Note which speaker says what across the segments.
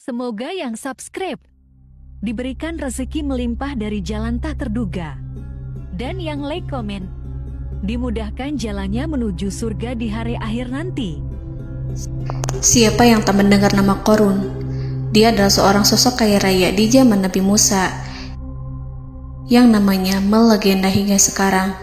Speaker 1: Semoga yang subscribe diberikan rezeki melimpah dari jalan tak terduga. Dan yang like komen, dimudahkan jalannya menuju surga di hari akhir nanti.
Speaker 2: Siapa yang tak mendengar nama Qorun? Dia adalah seorang sosok kaya raya di zaman Nabi Musa yang namanya melegenda hingga sekarang.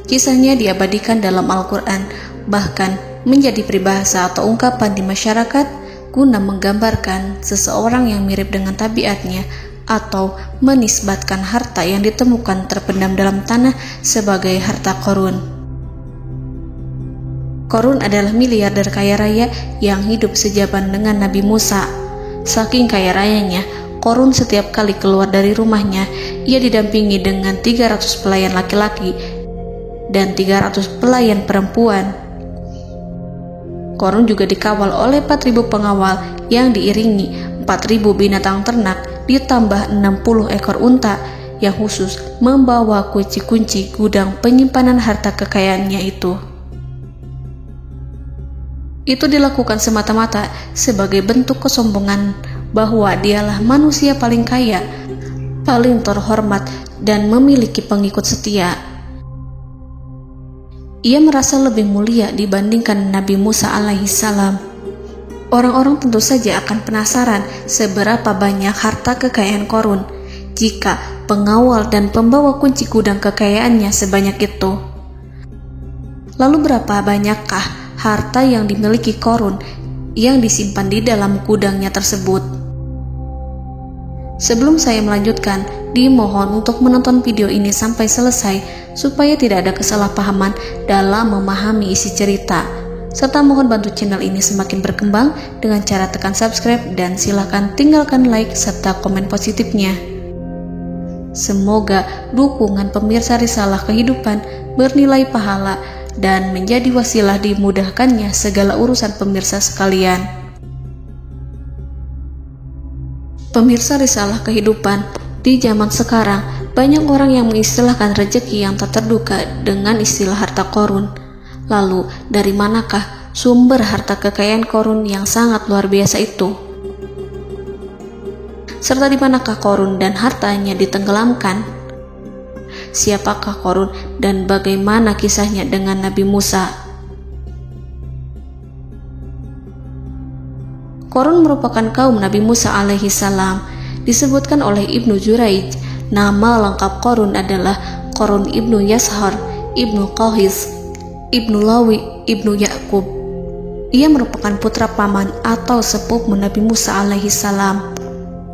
Speaker 2: Kisahnya diabadikan dalam Al-Quran, bahkan menjadi peribahasa atau ungkapan di masyarakat guna menggambarkan seseorang yang mirip dengan tabiatnya atau menisbatkan harta yang ditemukan terpendam dalam tanah sebagai harta Qorun. Qorun adalah miliarder kaya raya yang hidup sejaman dengan Nabi Musa. Saking kaya rayanya, Qorun setiap kali keluar dari rumahnya, ia didampingi dengan 300 pelayan laki-laki dan 300 pelayan perempuan. Qorun juga dikawal oleh 4.000 pengawal yang diiringi 4.000 binatang ternak ditambah 60 ekor unta yang khusus membawa kunci-kunci gudang penyimpanan harta kekayaannya itu. Itu dilakukan semata-mata sebagai bentuk kesombongan bahwa dialah manusia paling kaya, paling terhormat, dan memiliki pengikut setia. Ia merasa lebih mulia dibandingkan Nabi Musa alaihissalam. Orang-orang tentu saja akan penasaran seberapa banyak harta kekayaan Qorun jika pengawal dan pembawa kunci gudang kekayaannya sebanyak itu. Lalu berapa banyakkah harta yang dimiliki Qorun yang disimpan di dalam gudangnya tersebut? Sebelum saya melanjutkan, dimohon untuk menonton video ini sampai selesai supaya tidak ada kesalahpahaman dalam memahami isi cerita, serta mohon bantu channel ini semakin berkembang dengan cara tekan subscribe dan silakan tinggalkan like serta komen positifnya. Semoga dukungan pemirsa Risalah Kehidupan bernilai pahala dan menjadi wasilah dimudahkannya segala urusan pemirsa sekalian. Pemirsa Risalah Kehidupan, di zaman sekarang banyak orang yang mengistilahkan rezeki yang tak terduga dengan istilah harta Qorun. Lalu dari manakah sumber harta kekayaan Qorun yang sangat luar biasa itu? Serta di manakah Qorun dan hartanya ditenggelamkan? Siapakah Qorun dan bagaimana kisahnya dengan Nabi Musa? Qorun merupakan kaum Nabi Musa alaihissalam. Disebutkan oleh Ibnu Juraij, nama lengkap Qorun adalah Qorun ibnu Yashar, ibnu Qahis, ibnu Lawi, ibnu Ya'qub. Ia merupakan putra paman atau sepupu Nabi Musa alaihissalam.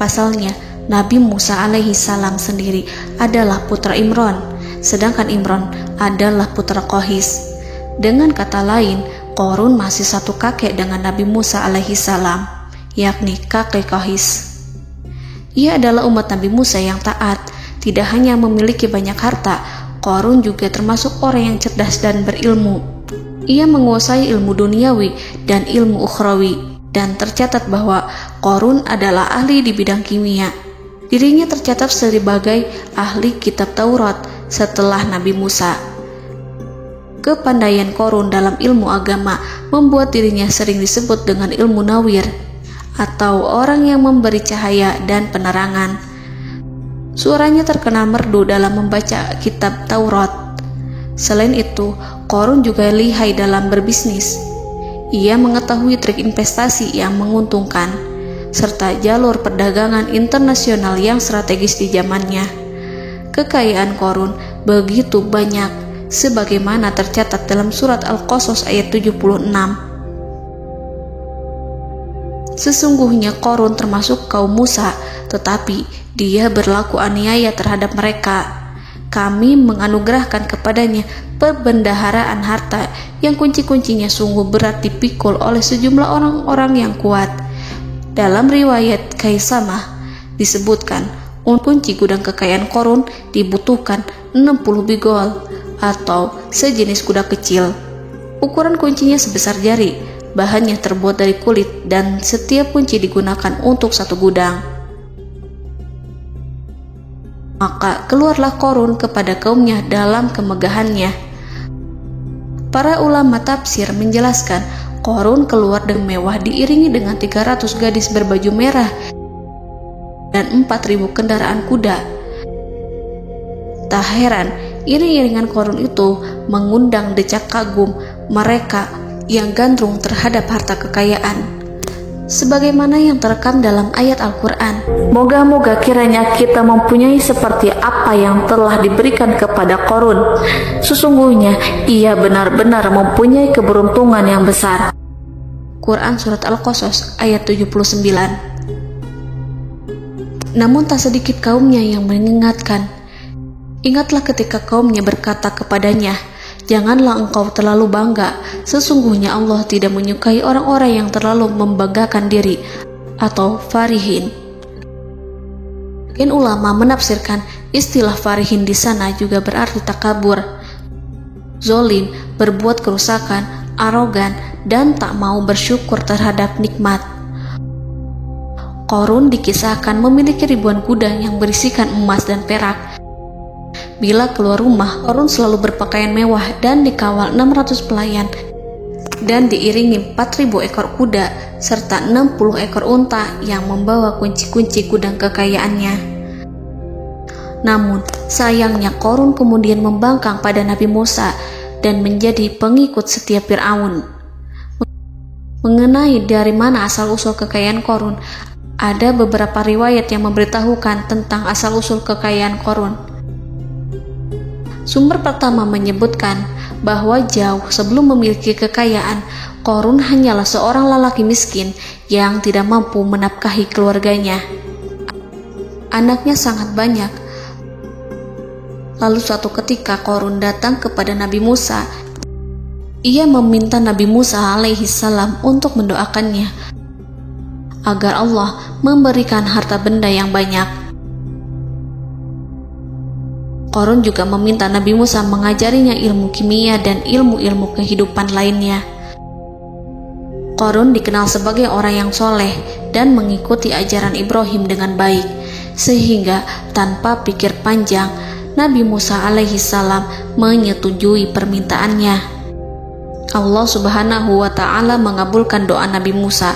Speaker 2: Pasalnya, Nabi Musa alaihissalam sendiri adalah putra Imran, sedangkan Imran adalah putra Qahis. Dengan kata lain, Qorun masih satu kakek dengan Nabi Musa alaihissalam, yakni kakek Qahis. Ia adalah umat Nabi Musa yang taat. Tidak hanya memiliki banyak harta, Qorun juga termasuk orang yang cerdas dan berilmu. Ia menguasai ilmu duniawi dan ilmu ukhrawi, dan tercatat bahwa Qorun adalah ahli di bidang kimia. Dirinya tercatat sebagai ahli kitab Taurat setelah Nabi Musa. Kepandaian Qorun dalam ilmu agama membuat dirinya sering disebut dengan ilmu nawir, atau orang yang memberi cahaya dan penerangan. Suaranya terkenal merdu dalam membaca kitab Taurat. Selain itu, Qorun juga lihai dalam berbisnis. Ia mengetahui trik investasi yang menguntungkan, serta jalur perdagangan internasional yang strategis di zamannya. Kekayaan Qorun begitu banyak, sebagaimana tercatat dalam surat Al-Qasas ayat 76. Sesungguhnya Qorun termasuk kaum Musa, tetapi dia berlaku aniaya terhadap mereka. Kami menganugerahkan kepadanya perbendaharaan harta yang kunci-kuncinya sungguh berat dipikul oleh sejumlah orang-orang yang kuat. Dalam riwayat Kaisamah disebutkan, kunci gudang kekayaan Qorun dibutuhkan 60 bigol atau sejenis kuda kecil. Ukuran kuncinya sebesar jari, bahannya terbuat dari kulit, dan setiap kunci digunakan untuk satu gudang. Maka keluarlah Qorun kepada kaumnya dalam kemegahannya. Para ulama tafsir menjelaskan Qarun keluar dengan mewah diiringi dengan 300 gadis berbaju merah dan 4.000 kendaraan kuda. Tak heran, iring-iringan Qarun itu mengundang decak kagum mereka yang gandrung terhadap harta kekayaan. Sebagaimana yang terekam dalam ayat Al-Quran, moga-moga kiranya kita mempunyai seperti apa yang telah diberikan kepada Qarun. Sesungguhnya ia benar-benar mempunyai keberuntungan yang besar. Quran Surat Al-Qasas ayat 79. Namun tak sedikit kaumnya yang mengingatkan. Ingatlah ketika kaumnya berkata kepadanya, janganlah engkau terlalu bangga. Sesungguhnya Allah tidak menyukai orang-orang yang terlalu membanggakan diri atau farihin. Ulama menafsirkan istilah farihin di sana juga berarti takabur, zolim, berbuat kerusakan, arogan, dan tak mau bersyukur terhadap nikmat. Qarun dikisahkan memiliki ribuan kuda yang berisikan emas dan perak. Bila keluar rumah, Qarun selalu berpakaian mewah dan dikawal 600 pelayan dan diiringi 4.000 ekor kuda serta 60 ekor unta yang membawa kunci-kunci gudang kekayaannya. Namun, sayangnya Qarun kemudian membangkang pada Nabi Musa dan menjadi pengikut setia Fir'aun. Mengenai dari mana asal-usul kekayaan Qarun, ada beberapa riwayat yang memberitahukan tentang asal-usul kekayaan Qarun. Sumber pertama menyebutkan bahwa jauh sebelum memiliki kekayaan, Qarun hanyalah seorang lelaki miskin yang tidak mampu menafkahi keluarganya. Anaknya sangat banyak. Lalu suatu ketika Qarun datang kepada Nabi Musa. Ia meminta Nabi Musa alaihi salam untuk mendoakannya agar Allah memberikan harta benda yang banyak. Qarun juga meminta Nabi Musa mengajarinya ilmu kimia dan ilmu-ilmu kehidupan lainnya. Qarun dikenal sebagai orang yang soleh dan mengikuti ajaran Ibrahim dengan baik, sehingga tanpa pikir panjang, Nabi Musa alaihi salam menyetujui permintaannya. Allah Subhanahu wa ta'ala mengabulkan doa Nabi Musa.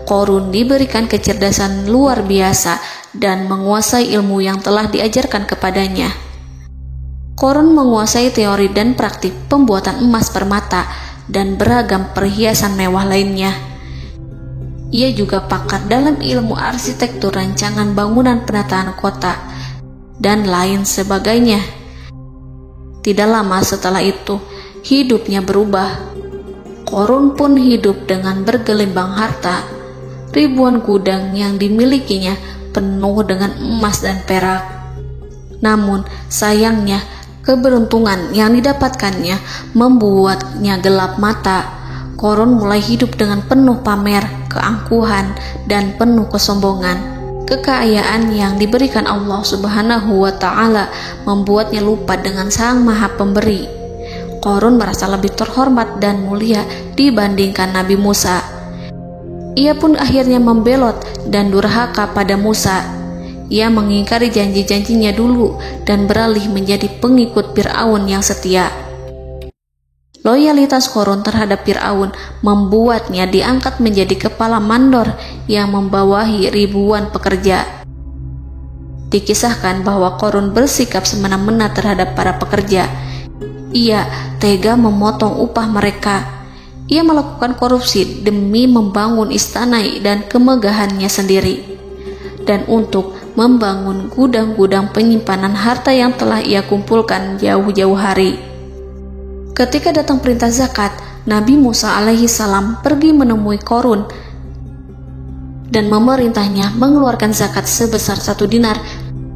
Speaker 2: Qarun diberikan kecerdasan luar biasa dan menguasai ilmu yang telah diajarkan kepadanya. Qarun menguasai teori dan praktik pembuatan emas permata dan beragam perhiasan mewah lainnya. Ia juga pakar dalam ilmu arsitektur, rancangan bangunan, penataan kota, dan lain sebagainya. Tidak lama setelah itu, hidupnya berubah. Qarun pun hidup dengan bergelimbang harta. Ribuan gudang yang dimilikinya penuh dengan emas dan perak. Namun, sayangnya, keberuntungan yang didapatkannya membuatnya gelap mata. Qarun mulai hidup dengan penuh pamer, keangkuhan, dan penuh kesombongan. Kekayaan yang diberikan Allah Subhanahu wa ta'ala membuatnya lupa dengan Sang Maha Pemberi. Qarun merasa lebih terhormat dan mulia dibandingkan Nabi Musa. Ia pun akhirnya membelot dan durhaka pada Musa. Ia mengingkari janji-janjinya dulu dan beralih menjadi pengikut Fir'aun yang setia. Loyalitas Qarun terhadap Fir'aun membuatnya diangkat menjadi kepala mandor yang membawahi ribuan pekerja. Dikisahkan bahwa Qarun bersikap semena-mena terhadap para pekerja. Ia tega memotong upah mereka. Ia melakukan korupsi demi membangun istana dan kemegahannya sendiri, dan untuk membangun gudang-gudang penyimpanan harta yang telah ia kumpulkan jauh-jauh hari. Ketika datang perintah zakat, Nabi Musa alaihi salam pergi menemui Qarun dan memerintahnya mengeluarkan zakat sebesar 1 dinar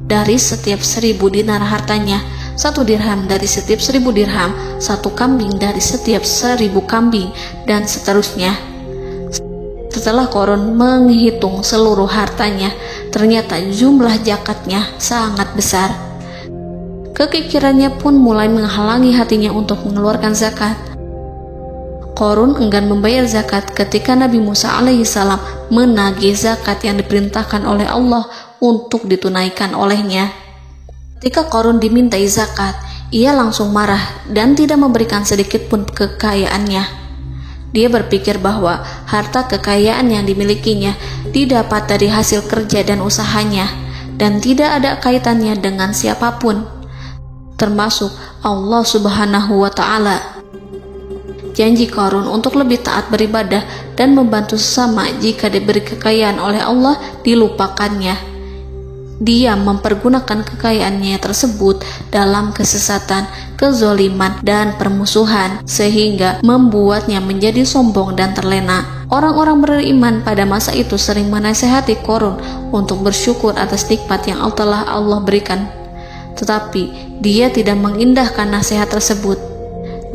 Speaker 2: dari setiap 1.000 dinar hartanya, 1 dirham dari setiap 1.000 dirham, 1 kambing dari setiap 1.000 kambing, dan seterusnya. Setelah Qarun menghitung seluruh hartanya, ternyata jumlah zakatnya sangat besar. Kekikirannya pun mulai menghalangi hatinya untuk mengeluarkan zakat. Qarun enggan membayar zakat ketika Nabi Musa alaihissalam menagih zakat yang diperintahkan oleh Allah untuk ditunaikan olehnya. Ketika Qarun dimintai zakat, ia langsung marah dan tidak memberikan sedikit pun kekayaannya. Dia berpikir bahwa harta kekayaan yang dimilikinya didapat dari hasil kerja dan usahanya, dan tidak ada kaitannya dengan siapapun, termasuk Allah Subhanahu wa Ta'ala. Janji Qarun untuk lebih taat beribadah dan membantu sesama jika diberi kekayaan oleh Allah dilupakannya. Dia mempergunakan kekayaannya tersebut dalam kesesatan, kezoliman, dan permusuhan, sehingga membuatnya menjadi sombong dan terlena. Orang-orang beriman pada masa itu sering menasihati Qarun untuk bersyukur atas nikmat yang telah Allah berikan. Tetapi dia tidak mengindahkan nasihat tersebut.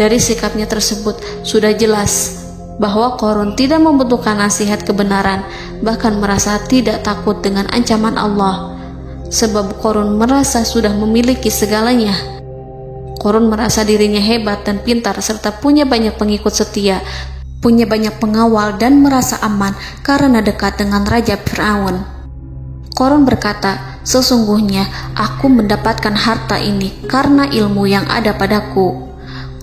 Speaker 2: Dari sikapnya tersebut sudah jelas bahwa Qarun tidak membutuhkan nasihat kebenaran, bahkan merasa tidak takut dengan ancaman Allah. Sebab Qarun merasa sudah memiliki segalanya. Qarun merasa dirinya hebat dan pintar serta punya banyak pengikut setia, punya banyak pengawal dan merasa aman karena dekat dengan Raja Fir'aun. Qarun berkata, "Sesungguhnya aku mendapatkan harta ini karena ilmu yang ada padaku."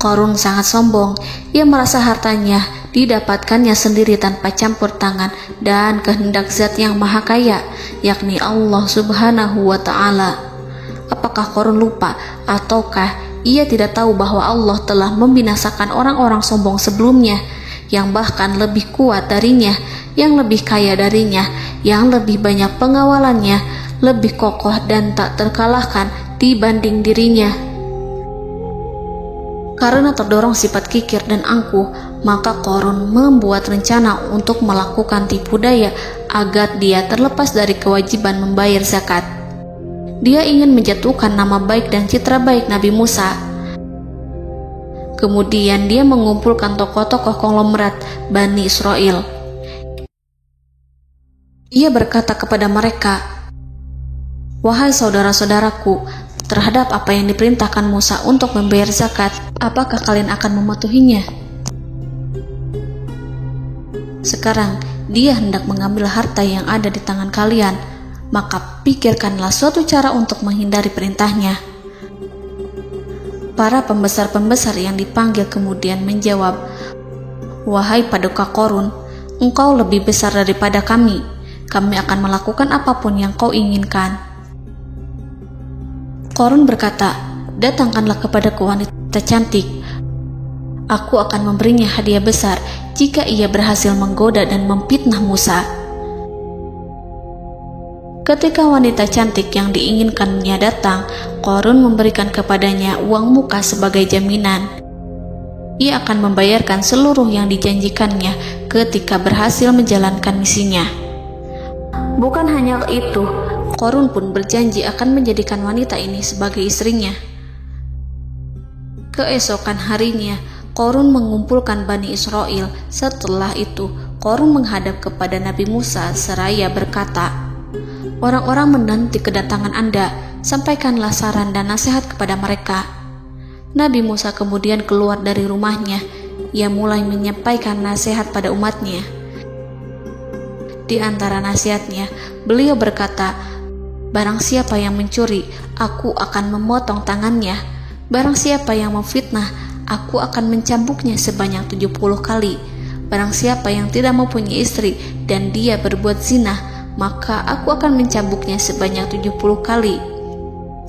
Speaker 2: Qarun sangat sombong. Ia merasa hartanya didapatkannya sendiri tanpa campur tangan dan kehendak Zat yang Maha Kaya, yakni Allah Subhanahu wa Ta'ala. Apakah Qarun lupa ataukah ia tidak tahu bahwa Allah telah membinasakan orang-orang sombong sebelumnya, yang bahkan lebih kuat darinya, yang lebih kaya darinya, yang lebih banyak pengawalannya, lebih kokoh dan tak terkalahkan dibanding dirinya? Karena terdorong sifat kikir dan angkuh, maka Qarun membuat rencana untuk melakukan tipu daya agar dia terlepas dari kewajiban membayar zakat. Dia ingin menjatuhkan nama baik dan citra baik Nabi Musa. Kemudian dia mengumpulkan tokoh-tokoh konglomerat Bani Israel. Ia berkata kepada mereka, "Wahai saudara-saudaraku, terhadap apa yang diperintahkan Musa untuk membayar zakat, apakah kalian akan mematuhinya? Sekarang dia hendak mengambil harta yang ada di tangan kalian, maka pikirkanlah suatu cara untuk menghindari perintahnya." Para pembesar-pembesar yang dipanggil kemudian menjawab, "Wahai paduka Qarun, engkau lebih besar daripada kami. Kami akan melakukan apapun yang kau inginkan." Qarun berkata, "Datangkanlah kepadaku wanita cantik. Aku akan memberinya hadiah besar jika ia berhasil menggoda dan memfitnah Musa." Ketika wanita cantik yang diinginkannya datang, Qarun memberikan kepadanya uang muka sebagai jaminan. Ia akan membayarkan seluruh yang dijanjikannya ketika berhasil menjalankan misinya. Bukan hanya itu, Qarun pun berjanji akan menjadikan wanita ini sebagai istrinya. Keesokan harinya, Qarun mengumpulkan Bani Israel. Setelah itu, Qarun menghadap kepada Nabi Musa seraya berkata, "Orang-orang menanti kedatangan Anda, sampaikanlah saran dan nasihat kepada mereka." Nabi Musa kemudian keluar dari rumahnya. Ia mulai menyampaikan nasihat pada umatnya. Di antara nasihatnya, beliau berkata, "Barang siapa yang mencuri, aku akan memotong tangannya. Barang siapa yang memfitnah, aku akan mencambuknya sebanyak 70 kali. Barang siapa yang tidak mempunyai istri dan dia berbuat zina, maka aku akan mencambuknya sebanyak 70 kali.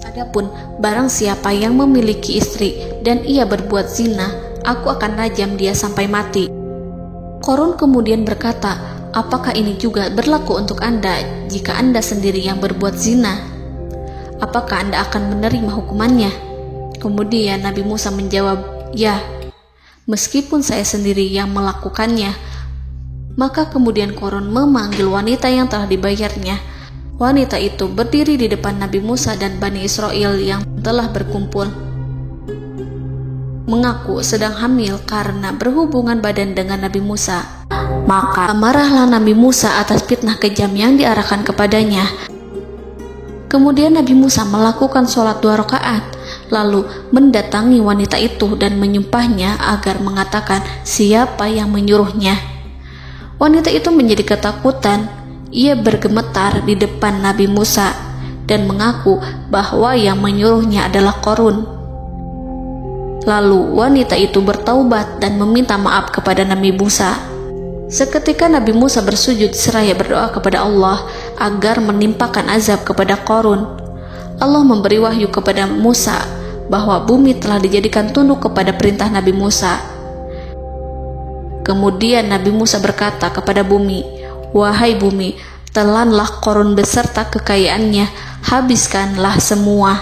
Speaker 2: Adapun barang siapa yang memiliki istri dan ia berbuat zina, aku akan rajam dia sampai mati." Qarun kemudian berkata, "Apakah ini juga berlaku untuk Anda jika Anda sendiri yang berbuat zina? Apakah Anda akan menerima hukumannya?" Kemudian Nabi Musa menjawab, "Ya, meskipun saya sendiri yang melakukannya." Maka kemudian Qarun memanggil wanita yang telah dibayarnya. Wanita itu berdiri di depan Nabi Musa dan Bani Israel yang telah berkumpul, mengaku sedang hamil karena berhubungan badan dengan Nabi Musa. Maka marahlah Nabi Musa atas fitnah kejam yang diarahkan kepadanya. Kemudian Nabi Musa melakukan sholat 2 rakaat, lalu mendatangi wanita itu dan menyumpahnya agar mengatakan siapa yang menyuruhnya. Wanita itu menjadi ketakutan. Ia bergemetar di depan Nabi Musa dan mengaku bahwa yang menyuruhnya adalah Qarun. Lalu wanita itu bertaubat dan meminta maaf kepada Nabi Musa. Seketika Nabi Musa bersujud seraya berdoa kepada Allah agar menimpakan azab kepada Qarun. Allah memberi wahyu kepada Musa bahwa bumi telah dijadikan tunduk kepada perintah Nabi Musa. Kemudian Nabi Musa berkata kepada bumi, "Wahai bumi, telanlah Qarun beserta kekayaannya, habiskanlah semua."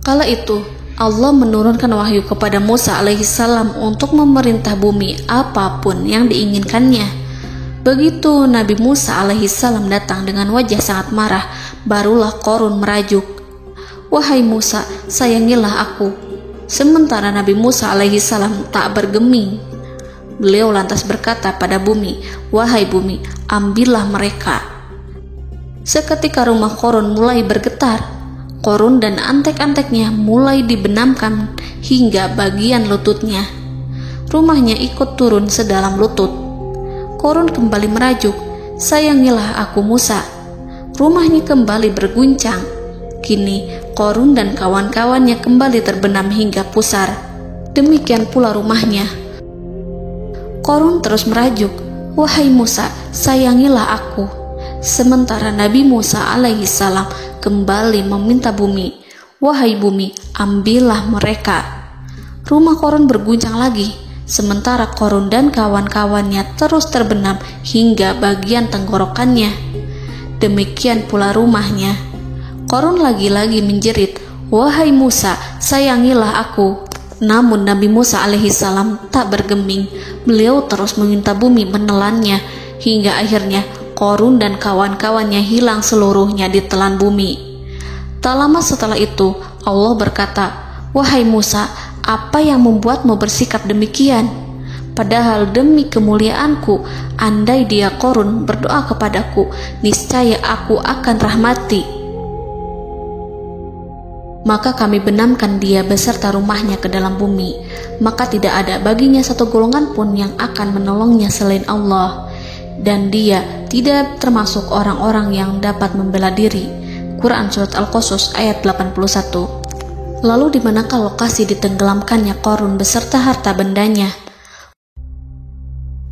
Speaker 2: Kala itu Allah menurunkan wahyu kepada Musa alaihissalam untuk memerintah bumi apapun yang diinginkannya. Begitu Nabi Musa alaihissalam datang dengan wajah sangat marah, barulah Qarun merajuk, "Wahai Musa, sayangilah aku." Sementara Nabi Musa alaihissalam tak bergeming. Beliau lantas berkata pada bumi, "Wahai bumi, ambillah mereka." Seketika rumah Qarun mulai bergetar. Qarun dan antek-anteknya mulai dibenamkan hingga bagian lututnya. Rumahnya ikut turun sedalam lutut. Qarun kembali merajuk, "Sayangilah aku Musa." Rumahnya kembali berguncang. Kini Qarun dan kawan-kawannya kembali terbenam hingga pusar. Demikian pula rumahnya. Qarun terus merajuk, "Wahai Musa, sayangilah aku." Sementara Nabi Musa alaihissalam kembali meminta bumi, "Wahai bumi, ambillah mereka." Rumah Qarun berguncang lagi, sementara Qarun dan kawan-kawannya terus terbenam hingga bagian tenggorokannya. Demikian pula rumahnya. Qarun lagi-lagi menjerit, "Wahai Musa, sayangilah aku." Namun Nabi Musa alaihissalam tak bergeming. Beliau terus meminta bumi menelannya, hingga akhirnya Qarun dan kawan-kawannya hilang seluruhnya ditelan bumi. Tak lama setelah itu Allah berkata, "Wahai Musa, apa yang membuatmu bersikap demikian? Padahal demi kemuliaanku, andai dia Qarun berdoa kepadaku, niscaya aku akan rahmati. Maka kami benamkan dia beserta rumahnya ke dalam bumi, maka tidak ada baginya satu golongan pun yang akan menolongnya selain Allah, dan dia tidak termasuk orang-orang yang dapat membela diri." Quran Surat Al-Qasas ayat 81. Lalu di manakah lokasi ditenggelamkannya Qarun beserta harta bendanya?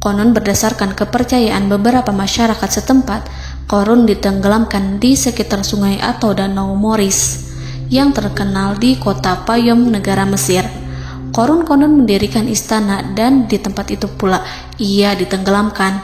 Speaker 2: Konon berdasarkan kepercayaan beberapa masyarakat setempat, Qarun ditenggelamkan di sekitar sungai atau danau Moris yang terkenal di kota Payom, negara Mesir. Qarun konon mendirikan istana dan di tempat itu pula ia ditenggelamkan.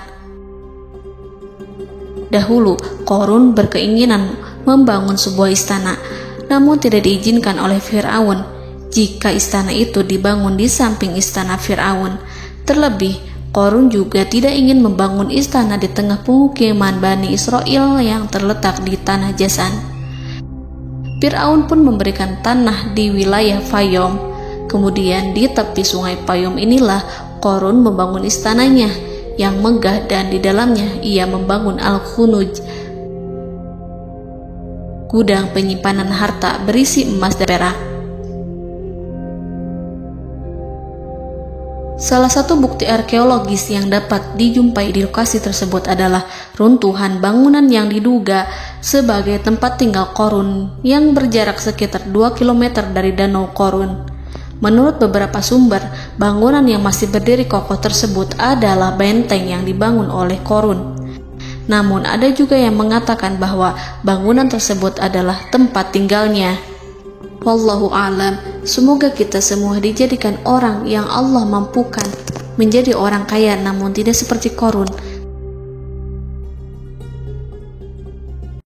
Speaker 2: Dahulu, Qarun berkeinginan membangun sebuah istana, namun tidak diizinkan oleh Fir'aun jika istana itu dibangun di samping istana Fir'aun. Terlebih, Qarun juga tidak ingin membangun istana di tengah pemukiman Bani Israel yang terletak di tanah Jasan. Fir'aun pun memberikan tanah di wilayah Fayom. Kemudian di tepi sungai Payom inilah Qarun membangun istananya yang megah, dan di dalamnya ia membangun Al-Khunuj, gudang penyimpanan harta berisi emas dan perak. Salah satu bukti arkeologis yang dapat dijumpai di lokasi tersebut adalah runtuhan bangunan yang diduga sebagai tempat tinggal Qarun yang berjarak sekitar 2 km dari Danau Qarun. Menurut beberapa sumber, bangunan yang masih berdiri kokoh tersebut adalah benteng yang dibangun oleh Qarun. Namun ada juga yang mengatakan bahwa bangunan tersebut adalah tempat tinggalnya. Wallahu a'lam. Semoga kita semua dijadikan orang yang Allah mampukan menjadi orang kaya namun tidak seperti Qarun